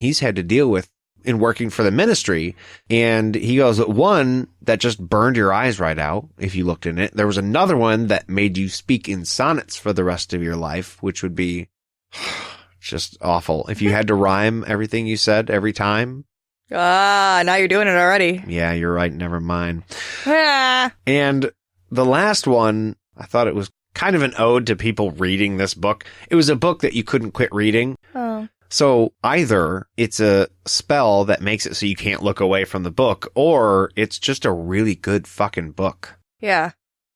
he's had to deal with in working for the ministry. And he goes, one that just burned your eyes right out if you looked in it. There was another one that made you speak in sonnets for the rest of your life, which would be just awful. If you had to rhyme everything you said every time. Now you're doing it already. Yeah, you're right. Never mind. And the last one, I thought it was kind of an ode to people reading this book. It was a book that you couldn't quit reading. Oh. So either it's a spell that makes it so you can't look away from the book, or it's just a really good fucking book. Yeah.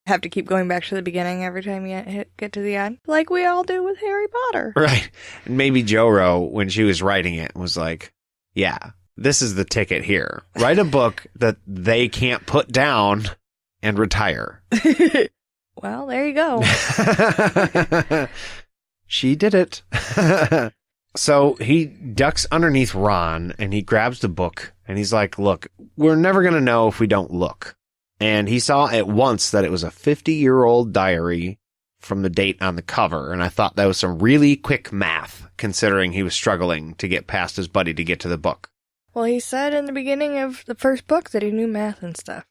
Have to keep going back to the beginning every time you get to the end. Like we all do with Harry Potter. Right. And maybe Joro, when she was writing it, was like, yeah, this is the ticket here. Write a book that they can't put down and retire. Well, there you go. She did it. So he ducks underneath Ron and he grabs the book and he's like, look, we're never going to know if we don't look. And he saw at once that it was a 50-year-old diary from the date on the cover. And I thought that was some really quick math, considering he was struggling to get past his buddy to get to the book. Well, he said in the beginning of the first book that he knew math and stuff.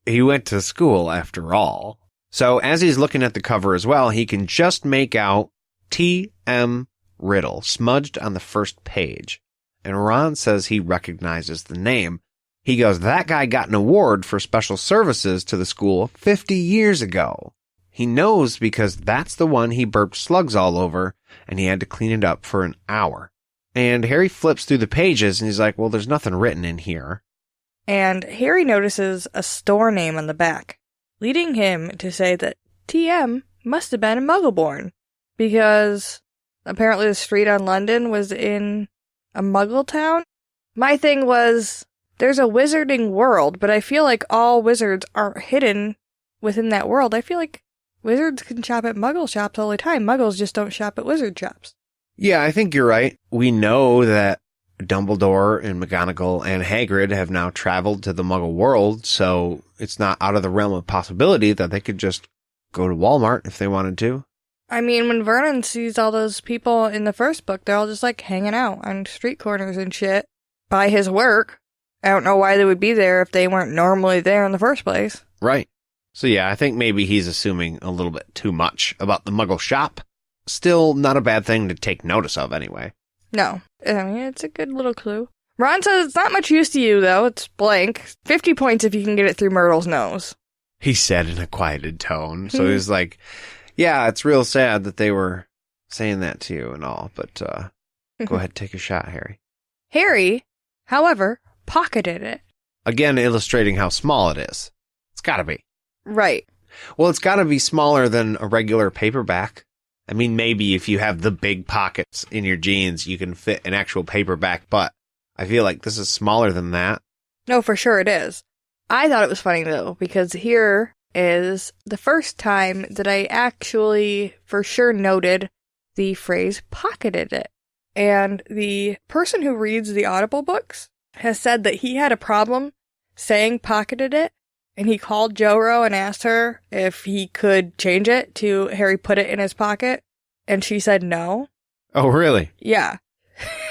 He went to school after all. So as he's looking at the cover as well, he can just make out T.M. Riddle smudged on the first page. And Ron says he recognizes the name. He goes, that guy got an award for special services to the school 50 years ago. He knows because that's the one he burped slugs all over, and he had to clean it up for an hour. And Harry flips through the pages, and he's like, well, there's nothing written in here. And Harry notices a store name on the back, leading him to say that TM must have been a Muggle-born, because apparently the street on London was in a Muggle town. My thing was, there's a wizarding world, but I feel like all wizards aren't hidden within that world. I feel like wizards can shop at Muggle shops all the time. Muggles just don't shop at wizard shops. Yeah, I think you're right. We know that Dumbledore and McGonagall and Hagrid have now traveled to the Muggle world, so it's not out of the realm of possibility that they could just go to Walmart if they wanted to. I mean, when Vernon sees all those people in the first book, they're all just like hanging out on street corners and shit by his work. I don't know why they would be there if they weren't normally there in the first place. Right. So yeah, I think maybe he's assuming a little bit too much about the Muggle shop. Still not a bad thing to take notice of anyway. No. I mean, it's a good little clue. Ron says it's not much use to you, though. It's blank. 50 points if you can get it through Myrtle's nose. He said in a quieted tone. So he's like, yeah, it's real sad that they were saying that to you and all, but go ahead, take a shot, Harry. Harry, however, pocketed it. Again, illustrating how small it is. It's gotta be. Right. Well, it's gotta be smaller than a regular paperback. I mean, maybe if you have the big pockets in your jeans, you can fit an actual paperback, but I feel like this is smaller than that. No, for sure it is. I thought it was funny, though, because here is the first time that I actually for sure noted the phrase pocketed it. And the person who reads the Audible books has said that he had a problem saying pocketed it, and he called Joro and asked her if he could change it to Harry put it in his pocket, and she said no. Oh, really? Yeah.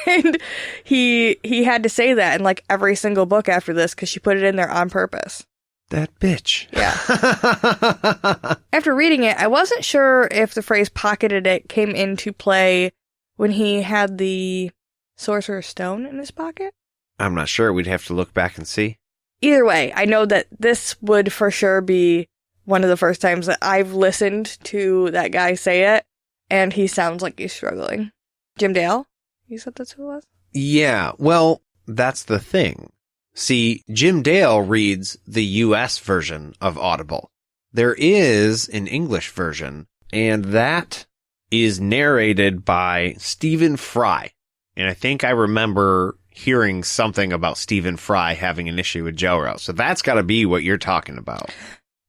And he had to say that in like every single book after this because she put it in there on purpose. That bitch. Yeah. After reading it, I wasn't sure if the phrase pocketed it came into play when he had the Sorcerer's Stone in his pocket. I'm not sure. We'd have to look back and see. Either way, I know that this would for sure be one of the first times that I've listened to that guy say it, and he sounds like he's struggling. Jim Dale? You said that's who it was? Yeah, well, that's the thing. See, Jim Dale reads the US version of Audible. There is an English version, and that is narrated by Stephen Fry. And I think I remember hearing something about Stephen Fry having an issue with Joro. So that's got to be what you're talking about.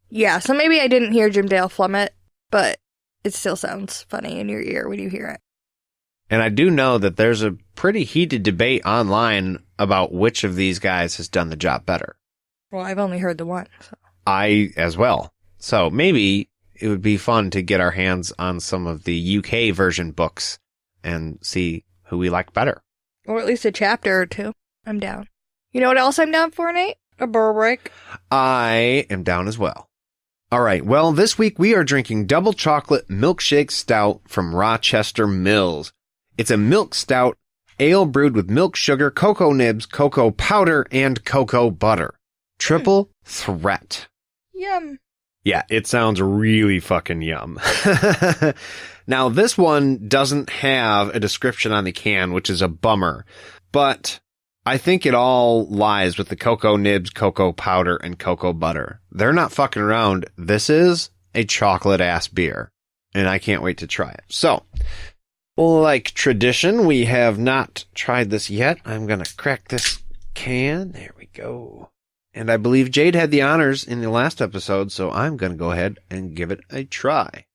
Yeah, so maybe I didn't hear Jim Dale flum it, but it still sounds funny in your ear when you hear it. And I do know that there's a pretty heated debate online about which of these guys has done the job better. Well, I've only heard the one. So. I as well. So maybe it would be fun to get our hands on some of the UK version books and see who we like better. Or at least a chapter or two. I'm down. You know what else I'm down for, Nate? A burr break. I am down as well. All right. Well, this week we are drinking double chocolate milkshake stout from Rochester Mills. It's a milk stout ale brewed with milk sugar, cocoa nibs, cocoa powder, and cocoa butter. Triple threat. Yum. Yeah, it sounds really fucking yum. Now, this one doesn't have a description on the can, which is a bummer, but I think it all lies with the cocoa nibs, cocoa powder, and cocoa butter. They're not fucking around. This is a chocolate-ass beer, and I can't wait to try it. So, like tradition, we have not tried this yet. I'm going to crack this can. There we go. And I believe Jade had the honors in the last episode, so I'm going to go ahead and give it a try.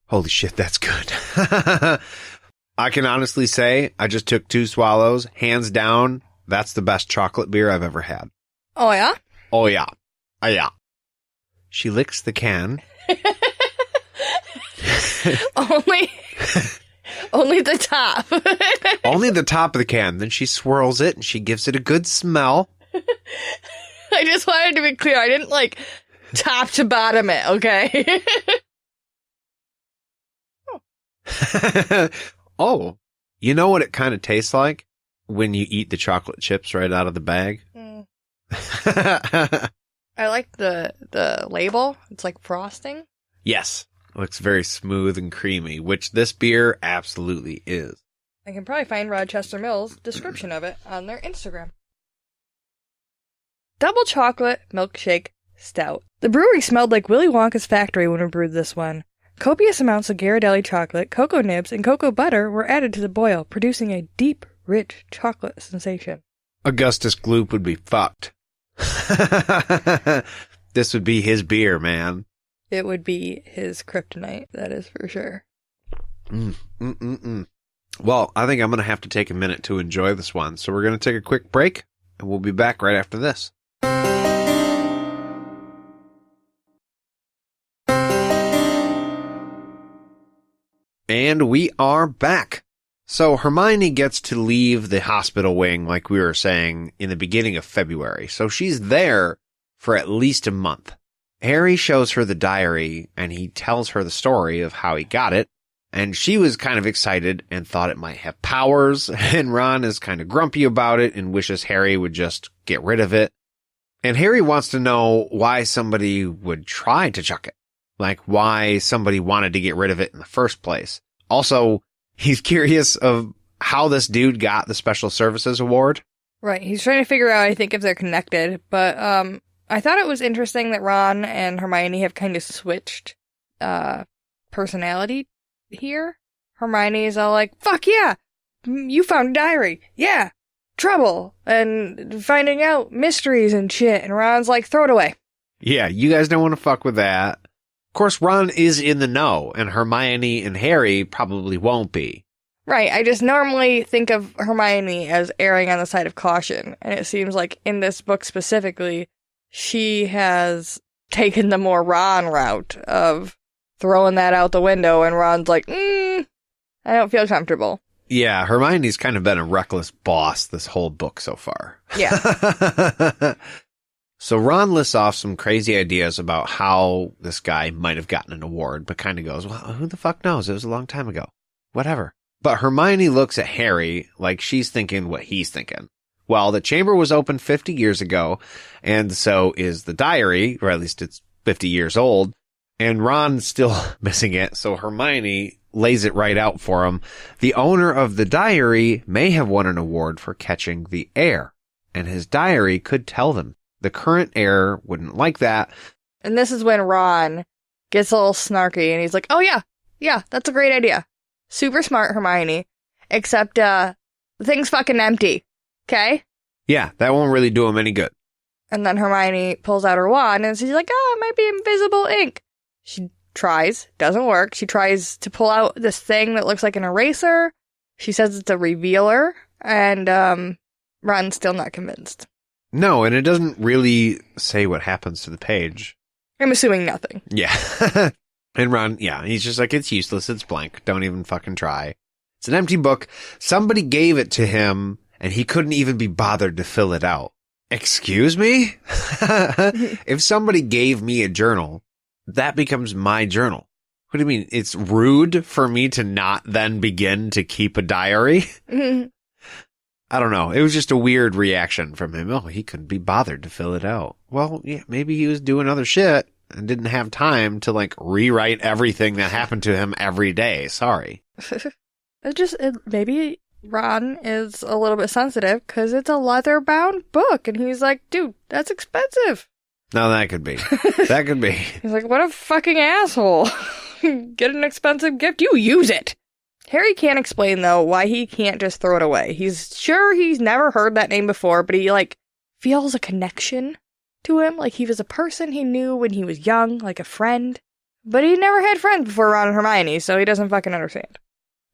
Holy shit, that's good. I can honestly say I just took 2 swallows. Hands down, that's the best chocolate beer I've ever had. Oh, yeah? Oh, yeah. Oh, yeah. She licks the can. Only the top. Only the top of the can. Then she swirls it and she gives it a good smell. I just wanted to be clear. I didn't, top to bottom it, okay? Oh, you know what it kind of tastes like when you eat the chocolate chips right out of the bag? I like the label. It's like frosting. Yes. It looks very smooth and creamy, which this beer absolutely is. I can probably find Rochester Mills' description of it on their Instagram. Double chocolate milkshake stout. The brewery smelled like Willy Wonka's factory when we brewed this one. Copious amounts of Ghirardelli chocolate, cocoa nibs, and cocoa butter were added to the boil, producing a deep, rich chocolate sensation. Augustus Gloop would be fucked. This would be his beer, man. It would be his kryptonite, that is for sure. Well, I think I'm going to have to take a minute to enjoy this one, so we're going to take a quick break, and we'll be back right after this. And we are back. So Hermione gets to leave the hospital wing, like we were saying, in the beginning of February. So she's there for at least a month. Harry shows her the diary, and he tells her the story of how he got it. And she was kind of excited and thought it might have powers. And Ron is kind of grumpy about it and wishes Harry would just get rid of it. And Harry wants to know why somebody would try to chuck it. Like why somebody wanted to get rid of it in the first place. Also, he's curious of how this dude got the Special Services Award. Right. He's trying to figure out, I think, if they're connected. But I thought it was interesting that Ron and Hermione have kind of switched personality here. Hermione's all like, fuck yeah! You found a diary! Yeah! Trouble! And finding out mysteries and shit. And Ron's like, throw it away. Yeah, you guys don't want to fuck with that. Of course, Ron is in the know, and Hermione and Harry probably won't be. Right, I just normally think of Hermione as erring on the side of caution, and it seems like in this book specifically, she has taken the more Ron route of throwing that out the window, and Ron's like, I don't feel comfortable. Yeah, Hermione's kind of been a reckless boss this whole book so far. Yeah. So Ron lists off some crazy ideas about how this guy might have gotten an award, but kind of goes, well, who the fuck knows? It was a long time ago. Whatever. But Hermione looks at Harry like she's thinking what he's thinking. Well, the chamber was opened 50 years ago, and so is the diary, or at least it's 50 years old, and Ron's still missing it, so Hermione lays it right out for him. The owner of the diary may have won an award for catching the heir, and his diary could tell them. The current heir wouldn't like that. And this is when Ron gets a little snarky, and he's like, oh yeah, that's a great idea. Super smart, Hermione. Except, the thing's fucking empty. Okay? Yeah, that won't really do him any good. And then Hermione pulls out her wand, and she's like, it might be invisible ink. She tries. Doesn't work. She tries to pull out this thing that looks like an eraser. She says it's a revealer, and, Ron's still not convinced. No, and it doesn't really say what happens to the page. I'm assuming nothing. Yeah. And Ron, yeah, he's just like, it's useless. It's blank. Don't even fucking try. It's an empty book. Somebody gave it to him and he couldn't even be bothered to fill it out. Excuse me? If somebody gave me a journal, that becomes my journal. What do you mean? It's rude for me to not then begin to keep a diary? I don't know. It was just a weird reaction from him. Oh, he couldn't be bothered to fill it out. Well, yeah, maybe he was doing other shit and didn't have time to like rewrite everything that happened to him every day. Sorry. Maybe Ron is a little bit sensitive because it's a leather-bound book, and he's like, dude, that's expensive. No, that could be. That could be. He's like, what a fucking asshole. Get an expensive gift, you use it. Harry can't explain, though, why he can't just throw it away. He's sure he's never heard that name before, but he, like, feels a connection to him. Like, he was a person he knew when he was young, like a friend. But he never had friends before Ron and Hermione, so he doesn't fucking understand.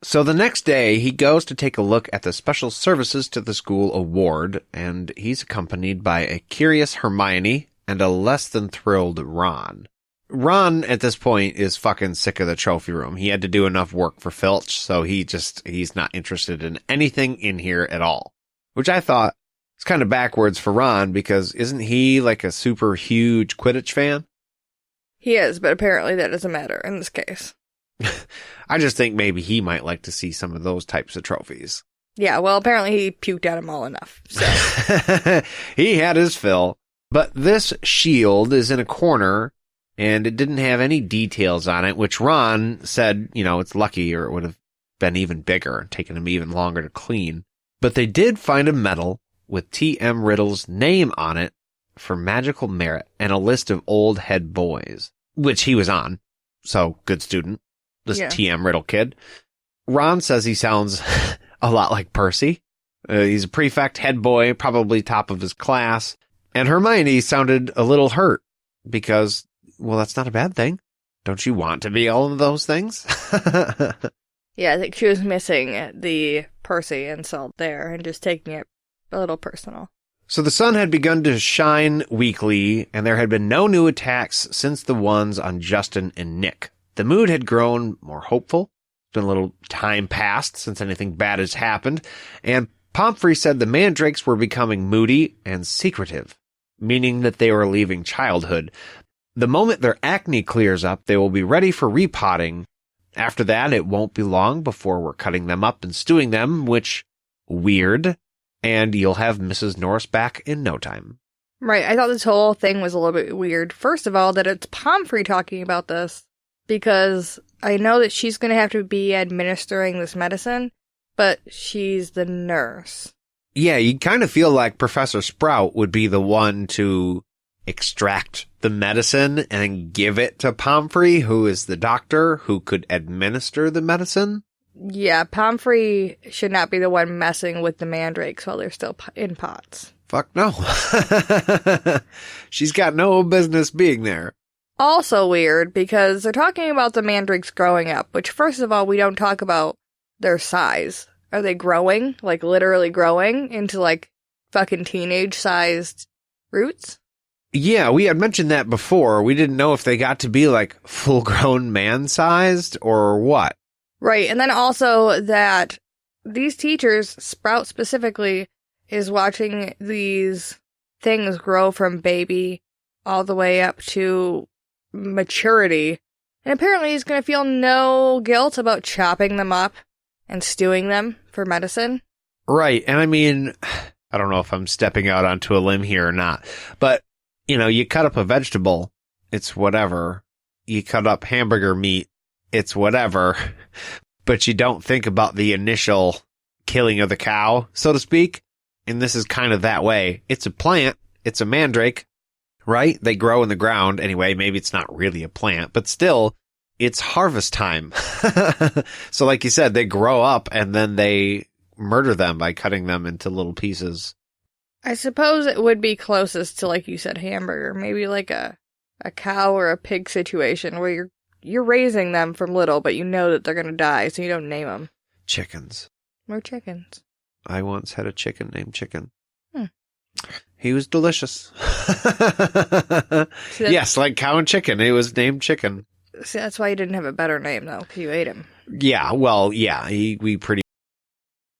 So the next day, he goes to take a look at the Special Services to the School award, and he's accompanied by a curious Hermione and a less than thrilled Ron. Ron, at this point, is fucking sick of the trophy room. He had to do enough work for Filch, so he's not interested in anything in here at all. Which I thought is kind of backwards for Ron, because isn't he like a super huge Quidditch fan? He is, but apparently that doesn't matter in this case. I just think maybe he might like to see some of those types of trophies. Yeah, well, apparently he puked at them all enough, so. He had his fill. But this shield is in a corner, and it didn't have any details on it, which Ron said, it's lucky, or it would have been even bigger, taken him even longer to clean. But they did find a medal with T.M. Riddle's name on it for magical merit and a list of old head boys, which he was on. So, good student. This T.M. Riddle kid. Ron says he sounds a lot like Percy. He's a prefect, head boy, probably top of his class. And Hermione sounded a little hurt because, well, that's not a bad thing. Don't you want to be all of those things? Yeah, I think she was missing the Percy insult there and just taking it a little personal. So the sun had begun to shine weekly, and there had been no new attacks since the ones on Justin and Nick. The mood had grown more hopeful. It's been a little time passed since anything bad has happened, and Pomfrey said the mandrakes were becoming moody and secretive, meaning that they were leaving childhood. The moment their acne clears up, they will be ready for repotting. After that, it won't be long before we're cutting them up and stewing them, which, weird, and you'll have Mrs. Norris back in no time. Right, I thought this whole thing was a little bit weird. First of all, that it's Pomfrey talking about this, because I know that she's going to have to be administering this medicine, but she's the nurse. Yeah, you kind of feel like Professor Sprout would be the one to extract the medicine and give it to Pomfrey, who is the doctor who could administer the medicine. Yeah, Pomfrey should not be the one messing with the mandrakes while they're still in pots. Fuck no. She's got no business being there. Also weird, because they're talking about the mandrakes growing up, which first of all, we don't talk about their size. Are they growing? Like, literally growing into, like, fucking teenage-sized roots? Yeah, we had mentioned that before. We didn't know if they got to be, like, full-grown man-sized or what. Right, and then also that these teachers, Sprout specifically, is watching these things grow from baby all the way up to maturity. And apparently he's going to feel no guilt about chopping them up and stewing them for medicine. Right, and I mean, I don't know if I'm stepping out onto a limb here or not, but, you cut up a vegetable, it's whatever. You cut up hamburger meat, it's whatever. But you don't think about the initial killing of the cow, so to speak. And this is kind of that way. It's a plant, it's a mandrake, right? They grow in the ground. Anyway, maybe it's not really a plant, but still, it's harvest time. So like you said, they grow up and then they murder them by cutting them into little pieces. I suppose it would be closest to, like you said, hamburger. Maybe like a cow or a pig situation where you're raising them from little, but you know that they're going to die, so you don't name them. Chickens. More chickens. I once had a chicken named Chicken. He was delicious. Yes, like cow and chicken. It was named Chicken. See, that's why he didn't have a better name, though, because you ate him. Yeah, well, yeah, we pretty